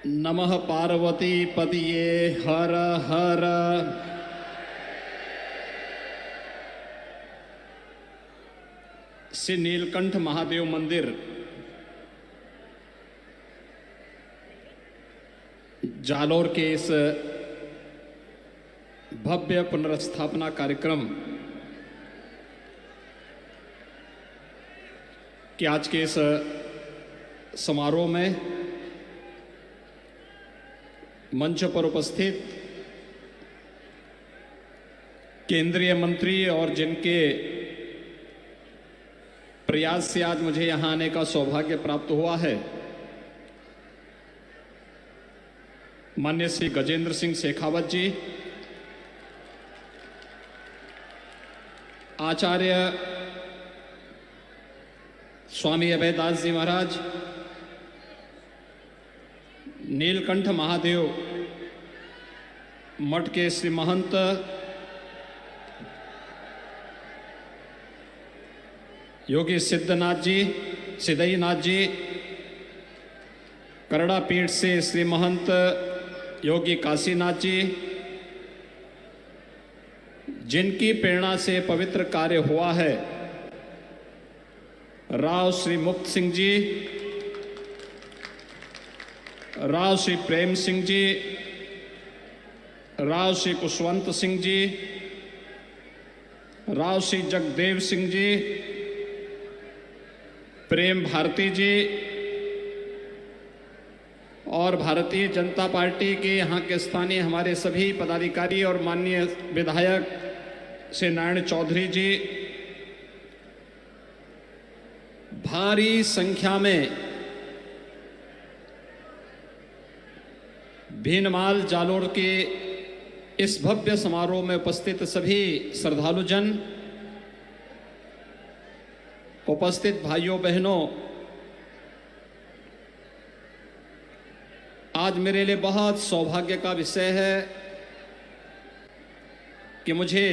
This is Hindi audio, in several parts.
नमः पार्वती पतिये हर हर। श्री नीलकंठ महादेव मंदिर जालोर के इस भव्य पुनर्स्थापना कार्यक्रम के आज के इस समारोह में मंच पर उपस्थित केंद्रीय मंत्री और जिनके प्रयास से आज मुझे यहां आने का सौभाग्य प्राप्त हुआ है, माननीय श्री गजेंद्र सिंह शेखावत जी, आचार्य स्वामी अभयदास जी महाराज, नीलकंठ महादेव मठ के श्री महंत योगी सिद्धनाथ जी, सिद्धईनाथ जी, करड़ा पीठ से श्री महंत योगी काशीनाथ जी, जिनकी प्रेरणा से पवित्र कार्य हुआ है, राव श्री मुक्त सिंह जी, राव श्री प्रेम सिंह जी, राव श्री कुशवंत सिंह जी, राव श्री जगदेव सिंह जी, प्रेम भारती जी और भारतीय जनता पार्टी के यहाँ के स्थानीय हमारे सभी पदाधिकारी और माननीय विधायक श्री नारायण चौधरी जी, भारी संख्या में भीनमाल जालोर के इस भव्य समारोह में उपस्थित सभी श्रद्धालुजन, उपस्थित भाइयों बहनों, आज मेरे लिए बहुत सौभाग्य का विषय है कि मुझे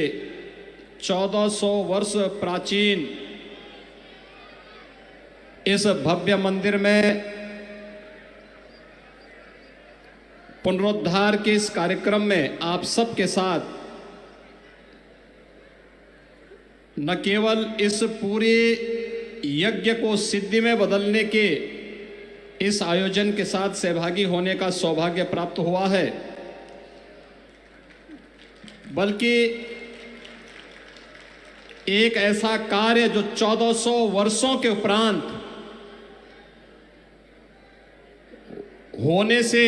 1400 वर्ष प्राचीन इस भव्य मंदिर में पुनरुद्धार के इस कार्यक्रम में आप सबके साथ न केवल इस पूरे यज्ञ को सिद्धि में बदलने के इस आयोजन के साथ सहभागी होने का सौभाग्य प्राप्त हुआ है, बल्कि एक ऐसा कार्य जो 1400 वर्षों के उपरांत होने से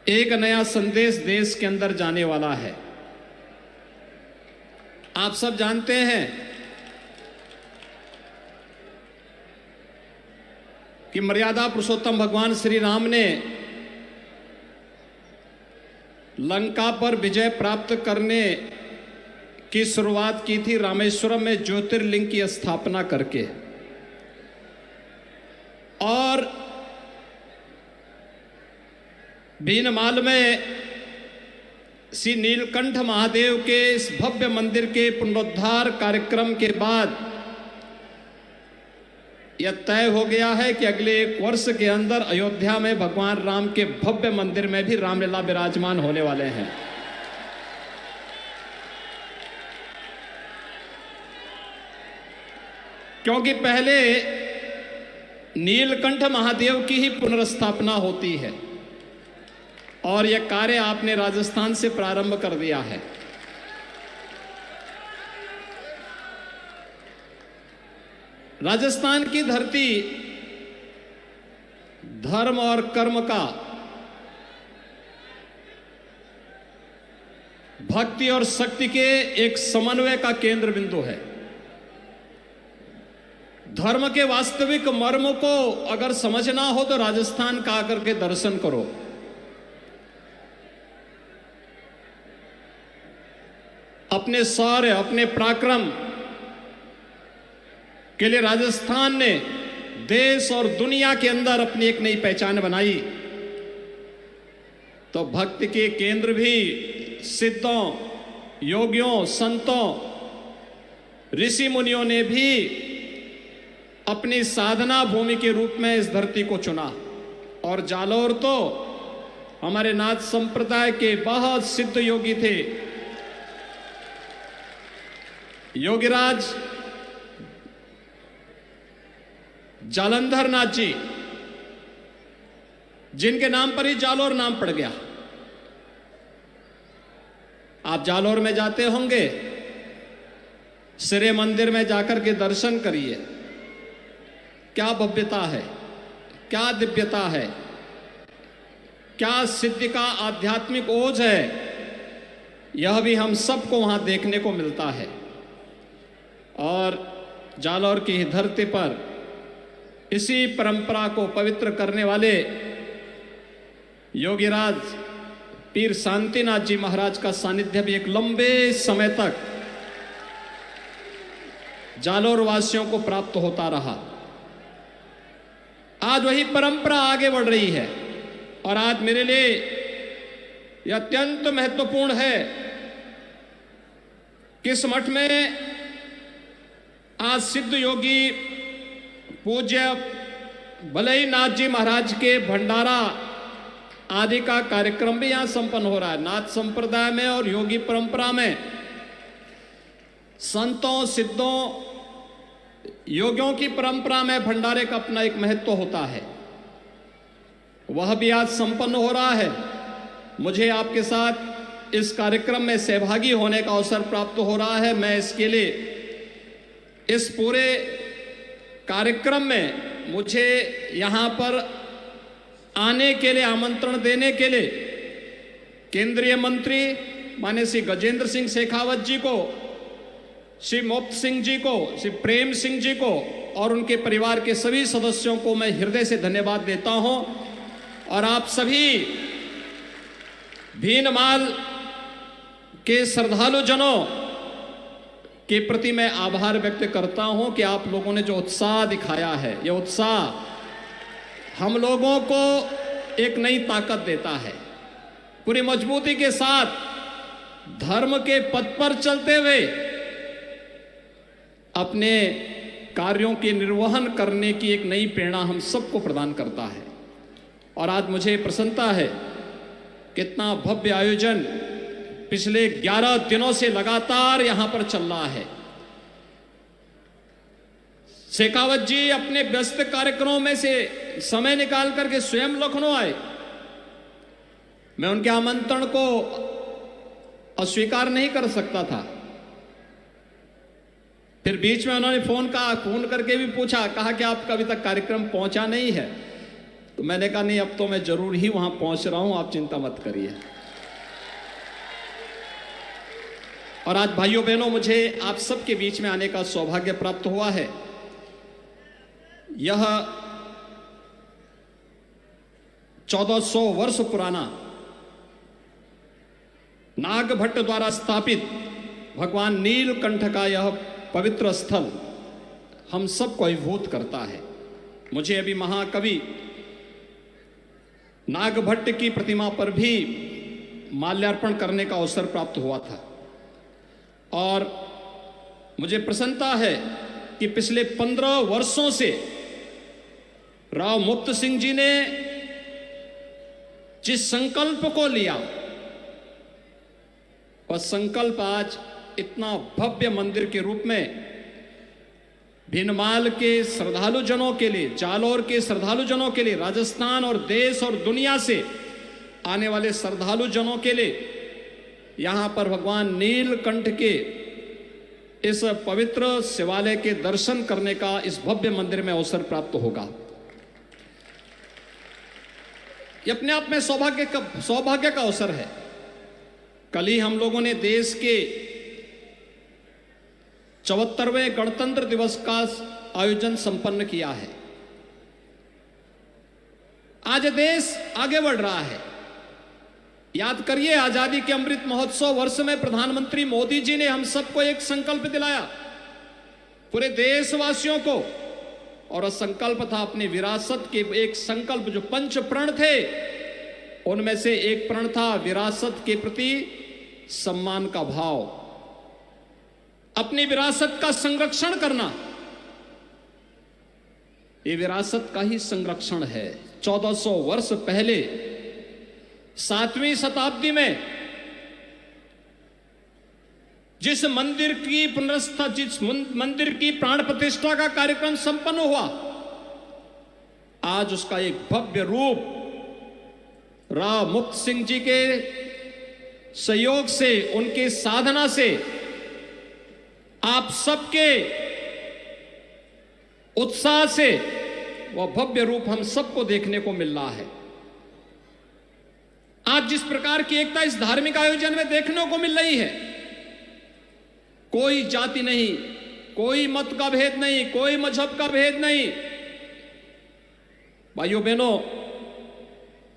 एक नया संदेश देश के अंदर जाने वाला है। आप सब जानते हैं कि मर्यादा पुरुषोत्तम भगवान श्री राम ने लंका पर विजय प्राप्त करने की शुरुआत की थी रामेश्वरम में ज्योतिर्लिंग की स्थापना करके, और भीनमाल में श्री नीलकंठ महादेव के इस भव्य मंदिर के पुनरुद्धार कार्यक्रम के बाद यह तय हो गया है कि अगले 1 वर्ष के अंदर अयोध्या में भगवान राम के भव्य मंदिर में भी रामलीला विराजमान होने वाले हैं। क्योंकि पहले नीलकंठ महादेव की ही पुनर्स्थापना होती है और यह कार्य आपने राजस्थान से प्रारंभ कर दिया है। राजस्थान की धरती धर्म और कर्म का, भक्ति और शक्ति के एक समन्वय का केंद्र बिंदु है। धर्म के वास्तविक मर्म को अगर समझना हो तो राजस्थान का आकर के दर्शन करो। अपने शौर्य, अपने पराक्रम के लिए राजस्थान ने देश और दुनिया के अंदर अपनी एक नई पहचान बनाई, तो भक्ति के केंद्र भी सिद्धों, योगियों, संतों, ऋषि मुनियों ने भी अपनी साधना भूमि के रूप में इस धरती को चुना। और जालौर तो हमारे नाथ संप्रदाय के बहुत सिद्ध योगी थे। योगीराज जालंधर नाथ जी, जिनके नाम पर ही जालौर नाम पड़ गया। आप जालौर में जाते होंगे, सिरे मंदिर में जाकर के दर्शन करिए। क्या भव्यता है, क्या दिव्यता है, क्या सिद्धि का आध्यात्मिक ओज है, यह भी हम सबको वहां देखने को मिलता है। और जालौर की धरती पर इसी परंपरा को पवित्र करने वाले योगीराज पीर शांतिनाथ जी महाराज का सानिध्य भी एक लंबे समय तक जालौर वासियों को प्राप्त होता रहा। आज वही परंपरा आगे बढ़ रही है और आज मेरे लिए यह अत्यंत महत्वपूर्ण है कि इस मठ में आज सिद्ध योगी पूज्य भलई नाथ जी महाराज के भंडारा आदि का कार्यक्रम भी यहां संपन्न हो रहा है। नाथ संप्रदाय में और योगी परंपरा में संतों सिद्धों योगियों की परंपरा में भंडारे का अपना एक महत्व होता है, वह भी आज संपन्न हो रहा है। मुझे आपके साथ इस कार्यक्रम में सहभागी होने का अवसर प्राप्त हो रहा है। मैं इसके लिए इस पूरे कार्यक्रम में मुझे यहाँ पर आने के लिए आमंत्रण देने के लिए केंद्रीय मंत्री माननीय श्री गजेंद्र सिंह शेखावत जी को, श्री मोप्त सिंह जी को, श्री प्रेम सिंह जी को और उनके परिवार के सभी सदस्यों को मैं हृदय से धन्यवाद देता हूं। और आप सभी भीनमाल के श्रद्धालु जनों के प्रति मैं आभार व्यक्त करता हूं कि आप लोगों ने जो उत्साह दिखाया है, यह उत्साह हम लोगों को एक नई ताकत देता है। पूरी मजबूती के साथ धर्म के पथ पर चलते हुए अपने कार्यों के निर्वहन करने की एक नई प्रेरणा हम सबको प्रदान करता है। और आज मुझे प्रसन्नता है कितना भव्य आयोजन पिछले 11 दिनों से लगातार यहां पर चल रहा है। शेखावत जी अपने व्यस्त कार्यक्रमों में से समय निकाल करके स्वयं लखनऊ आए। मैं उनके आमंत्रण को अस्वीकार नहीं कर सकता था। फिर बीच में उन्होंने फोन करके भी पूछा, कहा कि आपका अभी तक कार्यक्रम पहुंचा नहीं है। तो मैंने कहा नहीं, अब तो मैं जरूर ही वहां पहुंच रहा हूं, आप चिंता मत करिए। और आज भाइयों बहनों, मुझे आप सबके बीच में आने का सौभाग्य प्राप्त हुआ है। यह 1400 वर्ष पुराना नागभट्ट द्वारा स्थापित भगवान नीलकंठ का यह पवित्र स्थल हम सबको अभिभूत करता है। मुझे अभी महाकवि नागभट्ट की प्रतिमा पर भी माल्यार्पण करने का अवसर प्राप्त हुआ था। और मुझे प्रसन्नता है कि पिछले 15 वर्षों से राव मुप्त सिंह जी ने जिस संकल्प को लिया, वह संकल्प आज इतना भव्य मंदिर के रूप में भीनमाल के श्रद्धालु जनों के लिए, जालौर के श्रद्धालु जनों के लिए, राजस्थान और देश और दुनिया से आने वाले श्रद्धालु जनों के लिए यहां पर भगवान नीलकंठ के इस पवित्र शिवालय के दर्शन करने का इस भव्य मंदिर में अवसर प्राप्त होगा। यह अपने आप में सौभाग्य का अवसर है। कल ही हम लोगों ने देश के 74वें गणतंत्र दिवस का आयोजन संपन्न किया है। आज देश आगे बढ़ रहा है। याद करिए, आजादी के अमृत महोत्सव वर्ष में प्रधानमंत्री मोदी जी ने हम सबको एक संकल्प दिलाया, पूरे देशवासियों को, और संकल्प था अपनी विरासत के एक संकल्प जो पंच प्रण थे, उनमें से एक प्रण था विरासत के प्रति सम्मान का भाव, अपनी विरासत का संरक्षण करना। ये विरासत का ही संरक्षण है। 1400 वर्ष पहले 7वीं शताब्दी में जिस मंदिर की पुनर्स्था जिस मंदिर की प्राण प्रतिष्ठा का कार्यक्रम संपन्न हुआ, आज उसका एक भव्य रूप राव मुक्त सिंह जी के सहयोग से, उनके साधना से, आप सबके उत्साह से वह भव्य रूप हम सबको देखने को मिल रहा है। आज जिस प्रकार की एकता इस धार्मिक आयोजन में देखने को मिल रही है, कोई जाति नहीं, कोई मत का भेद नहीं, कोई मजहब का भेद नहीं। भाइयों बहनों,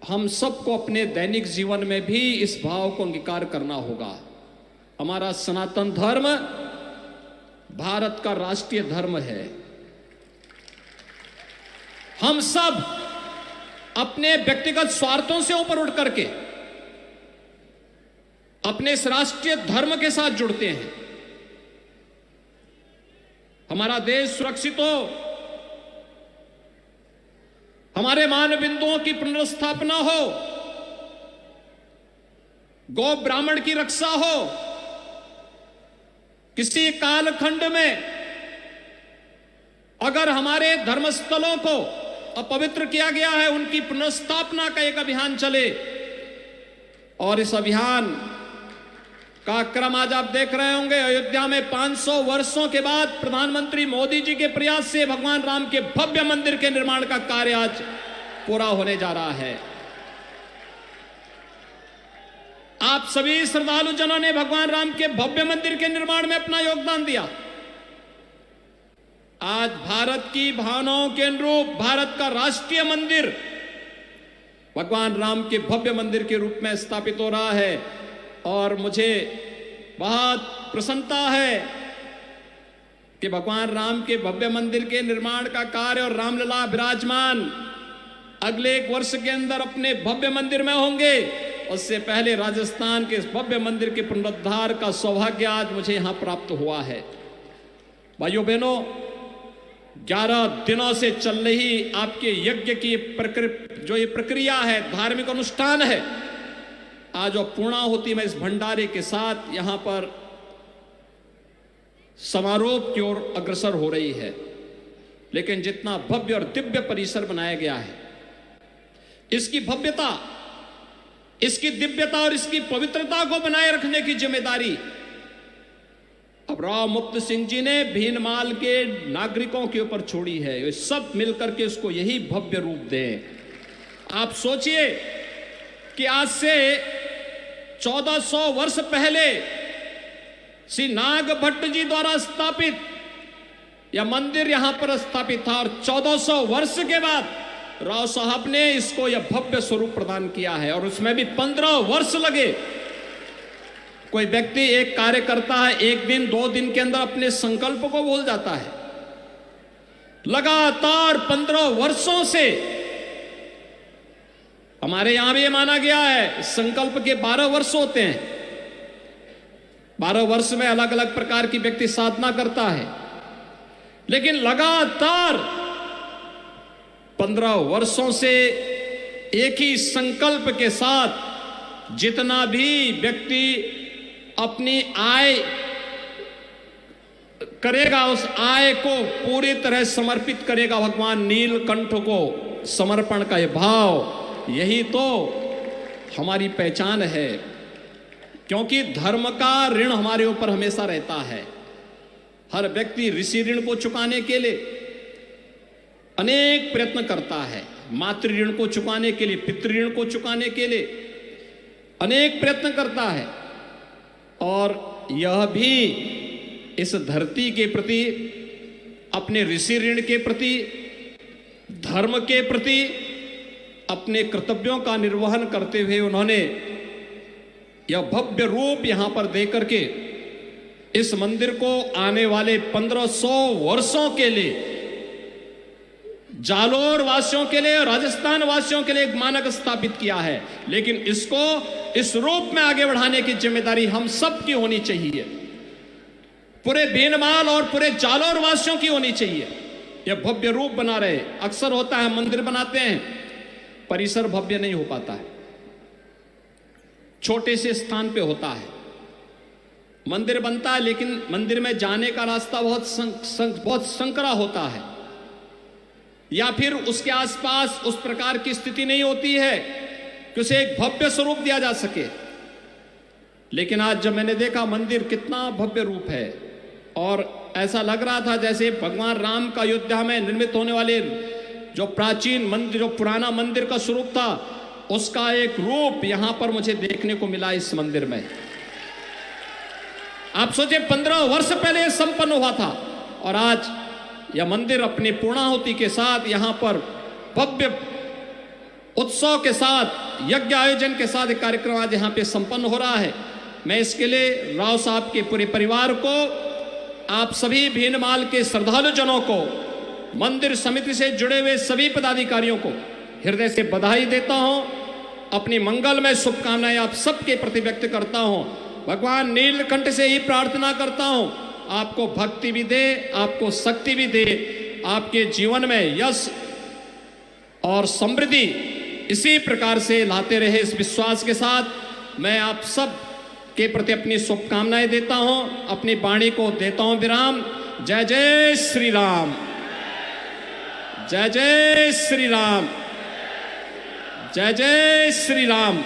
हम सबको अपने दैनिक जीवन में भी इस भाव को अंगीकार करना होगा। हमारा सनातन धर्म भारत का राष्ट्रीय धर्म है। हम सब अपने व्यक्तिगत स्वार्थों से ऊपर उठ करके अपने इस राष्ट्रीय धर्म के साथ जुड़ते हैं। हमारा देश सुरक्षित हो, हमारे मान बिंदुओं की पुनर्स्थापना हो, गौ ब्राह्मण की रक्षा हो, किसी कालखंड में अगर हमारे धर्मस्थलों को अपवित्र किया गया है, उनकी पुनर्स्थापना का एक अभियान चले। और इस अभियान का क्रम आज आप देख रहे होंगे। अयोध्या में 500 वर्षों के बाद प्रधानमंत्री मोदी जी के प्रयास से भगवान राम के भव्य मंदिर के निर्माण का कार्य आज पूरा होने जा रहा है। आप सभी श्रद्धालु जनों ने भगवान राम के भव्य मंदिर के निर्माण में अपना योगदान दिया। आज भारत की भावनाओं के अनुरूप भारत का राष्ट्रीय मंदिर भगवान राम के भव्य मंदिर के रूप में स्थापित हो रहा है। और मुझे बहुत प्रसन्नता है कि भगवान राम के भव्य मंदिर के निर्माण का कार्य और रामलला विराजमान अगले 1 वर्ष के अंदर अपने भव्य मंदिर में होंगे। उससे पहले राजस्थान के इस भव्य मंदिर के पुनरुद्धार का सौभाग्य आज मुझे यहां प्राप्त हुआ है। भाइयों बहनों, 11 दिनों से चल रही आपके यज्ञ की जो ये प्रक्रिया है, धार्मिक अनुष्ठान है, आज और पूर्णाहुति में इस भंडारे के साथ यहां पर समारोह की ओर अग्रसर हो रही है। लेकिन जितना भव्य और दिव्य परिसर बनाया गया है, इसकी भव्यता, इसकी दिव्यता और इसकी पवित्रता को बनाए रखने की जिम्मेदारी अब राव मुक्त सिंह जी ने भीनमाल के नागरिकों के ऊपर छोड़ी है। वे सब मिलकर के इसको यही भव्य रूप दें। आप सोचिए कि आज से 1400 वर्ष पहले श्री नाग भट्ट जी द्वारा स्थापित यह मंदिर यहां पर स्थापित था और 1400 वर्ष के बाद राव साहब ने इसको यह भव्य स्वरूप प्रदान किया है। और उसमें भी 15 वर्ष लगे। कोई व्यक्ति एक कार्य करता है, 1 दिन 2 दिन के अंदर अपने संकल्प को भूल जाता है। लगातार 15 वर्षों से हमारे यहां भी ये माना गया है, संकल्प के 12 वर्ष होते हैं। 12 वर्ष में अलग अलग प्रकार की व्यक्ति साधना करता है, लेकिन लगातार 15 वर्षों से एक ही संकल्प के साथ जितना भी व्यक्ति अपनी आय करेगा, उस आय को पूरी तरह समर्पित करेगा भगवान नीलकंठ को। समर्पण का यह भाव, यही तो हमारी पहचान है। क्योंकि धर्म का ऋण हमारे ऊपर हमेशा रहता है। हर व्यक्ति ऋषि ऋण को चुकाने के लिए अनेक प्रयत्न करता है। मातृ ऋण को चुकाने के लिए, पितृ ऋण को चुकाने के लिए अनेक प्रयत्न करता है। और यह भी इस धरती के प्रति, अपने ऋषि ऋण के प्रति, धर्म के प्रति अपने कर्तव्यों का निर्वहन करते हुए उन्होंने यह भव्य रूप यहां पर देकर के इस मंदिर को आने वाले 1500 वर्षों के लिए जालोर वासियों के लिए और राजस्थान वासियों के लिए एक मानक स्थापित किया है। लेकिन इसको इस रूप में आगे बढ़ाने की जिम्मेदारी हम सब की होनी चाहिए, पूरे भीनमाल और पूरे जालोर वासियों की होनी चाहिए। यह भव्य रूप बना रहे। अक्सर होता है मंदिर बनाते हैं, परिसर भव्य नहीं हो पाता है, छोटे से स्थान पे होता है। मंदिर बनता है लेकिन मंदिर में जाने का रास्ता बहुत संकरा होता है, या फिर उसके आसपास उस प्रकार की स्थिति नहीं होती है कि उसे एक भव्य स्वरूप दिया जा सके। लेकिन आज जब मैंने देखा मंदिर कितना भव्य रूप है, और ऐसा लग रहा था जैसे भगवान राम का अयोध्या में निर्मित होने वाले जो प्राचीन मंदिर, जो पुराना मंदिर का स्वरूप था, उसका एक रूप यहां पर मुझे देखने को मिला इस मंदिर में। आप सोचे 15 वर्ष पहले यह संपन्न हुआ था, और आज यह मंदिर अपनी पूर्णाहुति के साथ यहां पर भव्य उत्सव के साथ, यज्ञ आयोजन के साथ एक कार्यक्रम आज यहां पे संपन्न हो रहा है। मैं इसके लिए राव साहब के पूरे परिवार को, आप सभी भीनमाल के श्रद्धालु जनों को, मंदिर समिति से जुड़े हुए सभी पदाधिकारियों को हृदय से बधाई देता हूं। अपनी मंगलमय शुभकामनाएं आप सबके प्रति व्यक्त करता हूं। भगवान नीलकंठ से ही प्रार्थना करता हूं, आपको भक्ति भी दे, आपको शक्ति भी दे, आपके जीवन में यश और समृद्धि इसी प्रकार से लाते रहे। इस विश्वास के साथ मैं आप सब के प्रति अपनी शुभकामनाएं देता हूं, अपनी वाणी को देता हूं विराम। जय जय श्री राम, जय जय श्री राम, जय जय श्री राम।